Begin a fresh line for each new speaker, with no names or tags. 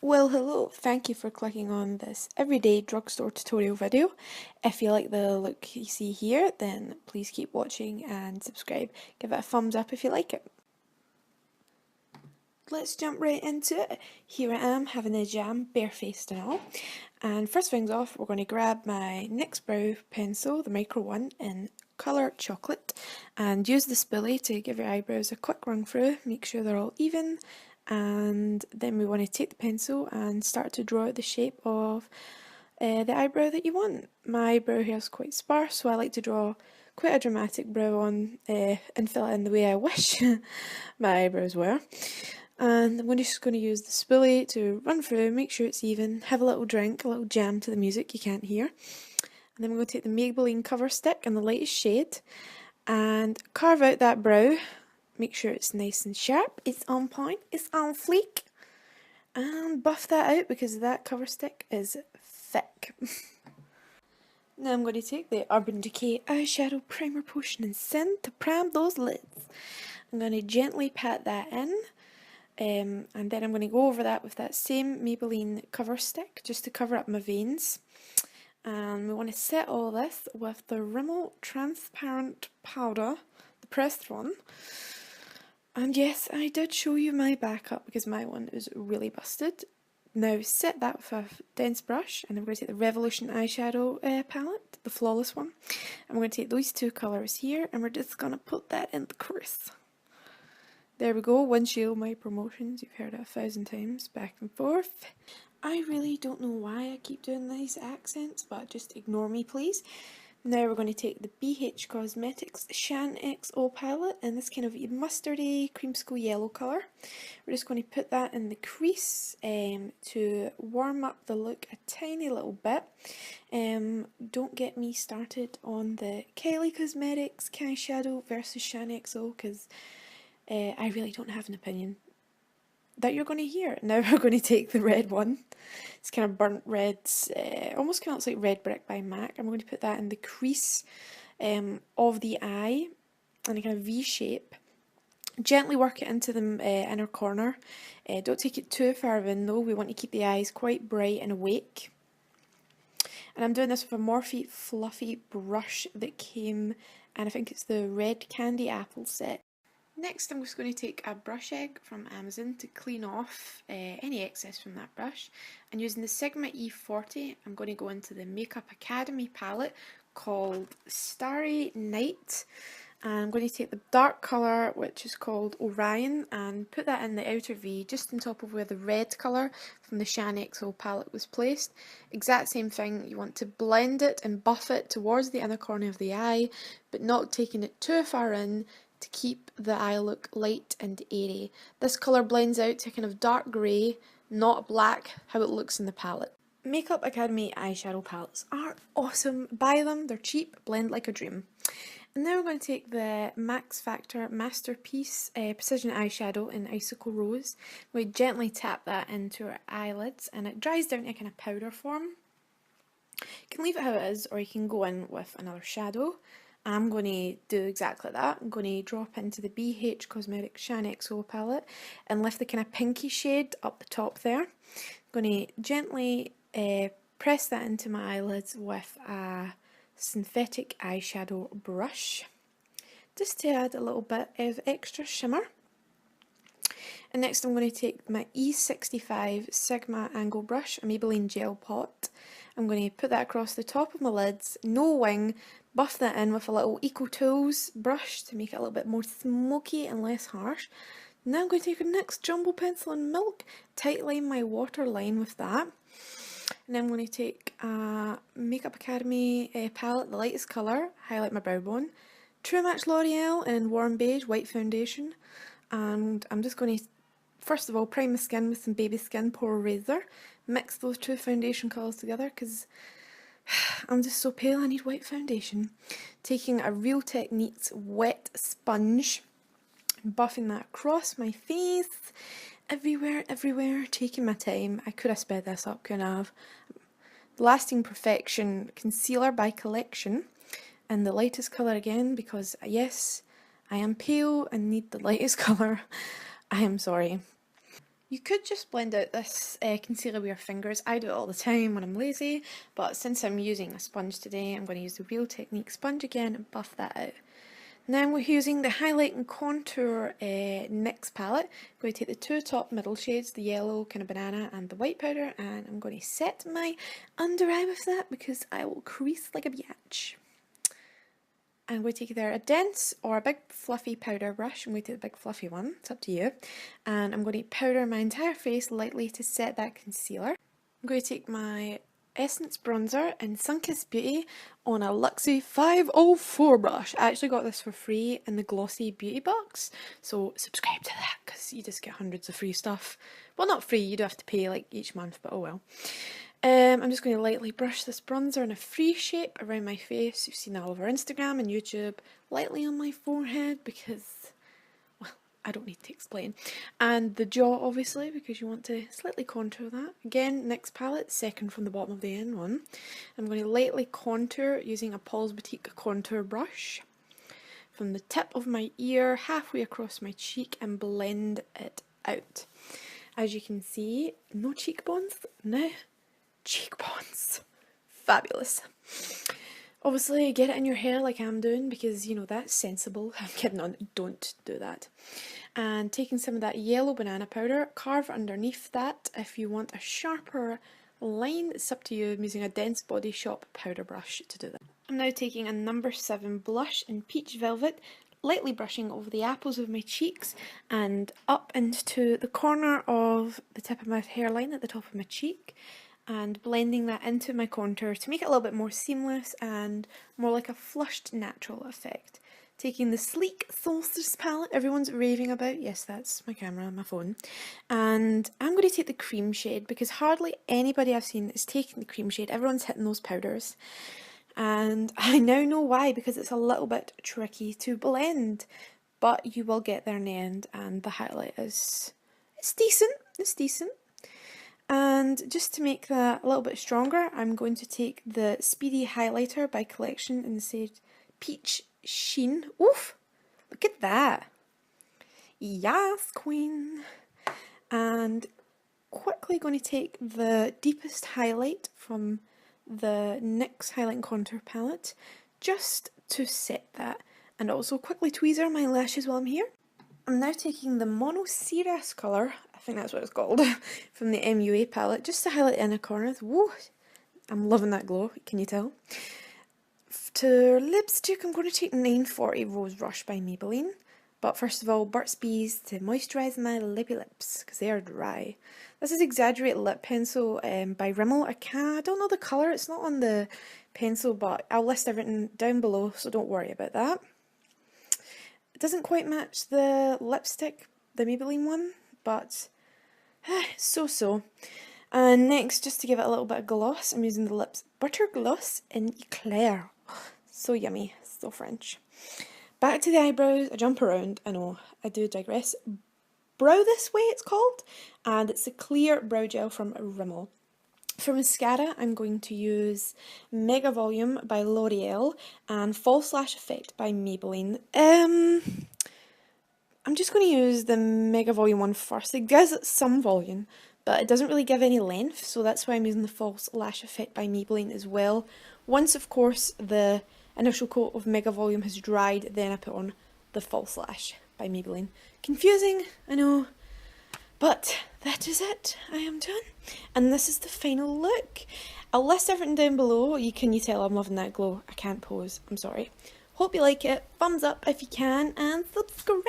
Well, hello, thank you for clicking on this everyday drugstore tutorial video. If you like the look you see here, then please keep watching and subscribe. Give it a thumbs up if you like it. Let's jump right into it. Here I am having a jam, barefaced and all. And first things off, we're going to grab my NYX brow pencil, the micro one, in colour chocolate, and use the spoolie to give your eyebrows a quick run through, make sure they're all even. And then we want to take the pencil and start to draw out the shape of the eyebrow that you want. My eyebrow hair is quite sparse, so I like to draw quite a dramatic brow on and fill it in the way I wish my eyebrows were. And I'm just going to use the spoolie to run through, make sure it's even, have a little drink, a little jam to the music you can't hear. And then we're going to take the Maybelline cover stick in the lightest shade and carve out that brow. Make sure it's nice and sharp, it's on point, it's on fleek. And buff that out because that cover stick is thick. Now I'm going to take the Urban Decay Eyeshadow Primer Potion in Sin to prime those lids. I'm going to gently pat that in. And then I'm going to go over that with that same Maybelline cover stick just to cover up my veins. And we want to set all this with the Rimmel Transparent Powder, the pressed one. And yes, I did show you my backup because my one is really busted. Now set that with a dense brush, and I'm going to take the Revolution eyeshadow palette, the flawless one. I'm going to take those two colours here, and we're just going to put that in the crease. There we go, windshield my promotions, you've heard it 1,000 times, back and forth. I really don't know why I keep doing these accents, but just ignore me please. Now we're going to take the BH Cosmetics Shannxo palette in this kind of mustardy creamsicle yellow colour. We're just going to put that in the crease to warm up the look a tiny little bit. Don't get me started on the Kylie Cosmetics Eyeshadow versus Shannxo because I really don't have an opinion that you're going to hear. Now we're going to take the red one. It's kind of burnt red, almost kind of looks like Red Brick by MAC. I'm going to put that in the crease of the eye in a kind of V shape. Gently work it into the inner corner. Don't take it too far in though, we want to keep the eyes quite bright and awake. And I'm doing this with a Morphe fluffy brush that came, and I think it's the Red Candy Apple set. Next I'm just going to take a brush egg from Amazon to clean off any excess from that brush, and using the Sigma E40 I'm going to go into the Makeup Academy palette called Starry Night, and I'm going to take the dark colour which is called Orion and put that in the outer V just on top of where the red colour from the Shannxo palette was placed. Exact same thing, you want to blend it and buff it towards the inner corner of the eye but not taking it too far in to keep the eye look light and airy. This colour blends out to kind of dark grey, not black, how it looks in the palette. Makeup Academy eyeshadow palettes are awesome. Buy them, they're cheap, blend like a dream. And now we're going to take the Max Factor Masterpiece Precision Eyeshadow in Icicle Rose. We gently tap that into our eyelids and it dries down to a kind of powder form. You can leave it how it is or you can go in with another shadow. I'm going to do exactly that. I'm going to drop into the BH Cosmetics Shannxo palette and lift the kind of pinky shade up the top there. I'm going to gently press that into my eyelids with a synthetic eyeshadow brush just to add a little bit of extra shimmer. And next I'm going to take my E65 Sigma Angle Brush, a Maybelline Gel Pot. I'm going to put that across the top of my lids, no wing, buff that in with a little Eco Tools brush to make it a little bit more smoky and less harsh. Now I'm going to take a NYX Jumbo Pencil in Milk, tightline my waterline with that. And then I'm going to take a Makeup Academy palette, the lightest colour, highlight my brow bone. True Match L'Oreal in Warm Beige White Foundation. And I'm just going to, first of all, prime my skin with some Baby Skin Pore Razor. Mix those two foundation colours together because I'm just so pale, I need white foundation. Taking a Real Techniques wet sponge, buffing that across my face, everywhere, taking my time. I could have sped this up, couldn't I have? Lasting Perfection Concealer by Collection, and the lightest colour again because yes, I am pale and need the lightest colour. I am sorry. You could just blend out this concealer with your fingers. I do it all the time when I'm lazy, but since I'm using a sponge today, I'm going to use the Real Technique sponge again and buff that out. Now we're using the Highlight and Contour NYX palette. I'm going to take the two top middle shades, the yellow kind of banana and the white powder, and I'm going to set my under eye with that because I will crease like a biatch. I'm going to take either a dense or a big fluffy powder brush. I'm going to take the big fluffy one, it's up to you. And I'm going to powder my entire face lightly to set that concealer. I'm going to take my Essence bronzer in Sunkissed Beauty on a Luxie 504 brush. I actually got this for free in the Glossy Beauty box, so subscribe to that because you just get hundreds of free stuff. Well, not free, you do have to pay like each month, but oh well. I'm just going to lightly brush this bronzer in a free shape around my face. You've seen that all over Instagram and YouTube. Lightly on my forehead because, well, I don't need to explain. And the jaw, obviously, because you want to slightly contour that. Again, NYX palette, second from the bottom of the end one. I'm going to lightly contour using a Paul's Boutique contour brush from the tip of my ear halfway across my cheek and blend it out. As you can see, no cheekbones, no cheekbones. Fabulous. Obviously, get it in your hair like I'm doing because, you know, that's sensible. I'm kidding on, don't do that. And taking some of that yellow banana powder, carve underneath that if you want a sharper line. It's up to you. I'm using a Dense Body Shop powder brush to do that. I'm now taking a number 7 blush in Peach Velvet, lightly brushing over the apples of my cheeks and up into the corner of the tip of my hairline at the top of my cheek, and blending that into my contour to make it a little bit more seamless and more like a flushed natural effect. Taking the sleek Solstice palette everyone's raving about, yes, that's my camera on my phone, and I'm going to take the cream shade because hardly anybody I've seen is taking the cream shade. Everyone's hitting those powders, and I now know why, because it's a little bit tricky to blend, but you will get there in the end, and the highlight is, it's decent. And just to make that a little bit stronger, I'm going to take the Speedy highlighter by Collection in the shade Peach Sheen. Oof! Look at that! Yes, queen! And quickly going to take the deepest highlight from the NYX Highlight and Contour palette just to set that, and also quickly tweezer my lashes while I'm here. I'm now taking the Mono Cirrus colour, I think that's what it's called, from the MUA palette, just to highlight the inner corners. Whoa! I'm loving that glow, can you tell? To lipstick, I'm going to take 940 Rose Rush by Maybelline. But first of all, Burt's Bees to moisturise my lippy lips, because they are dry. This is Exaggerate Lip Pencil by Rimmel. I don't know the colour, it's not on the pencil, but I'll list everything down below, so don't worry about that. It doesn't quite match the lipstick, the Maybelline one, but so-so. And next, just to give it a little bit of gloss, I'm using the Lips Butter Gloss in Eclair. So yummy, so French. Back to the eyebrows, I jump around, I know, I do digress. Brow This Way it's called, and it's a clear brow gel from Rimmel. For mascara, I'm going to use Mega Volume by L'Oreal and False Lash Effect by Maybelline. I'm just going to use the Mega Volume one first. It gives it some volume, but it doesn't really give any length, so that's why I'm using the False Lash Effect by Maybelline as well. Once, of course, the initial coat of Mega Volume has dried, then I put on the False Lash by Maybelline. Confusing, I know, but that is it. I am done. And this is the final look. I'll list everything down below. Can you tell I'm loving that glow? I can't pose, I'm sorry. Hope you like it. Thumbs up if you can, and subscribe!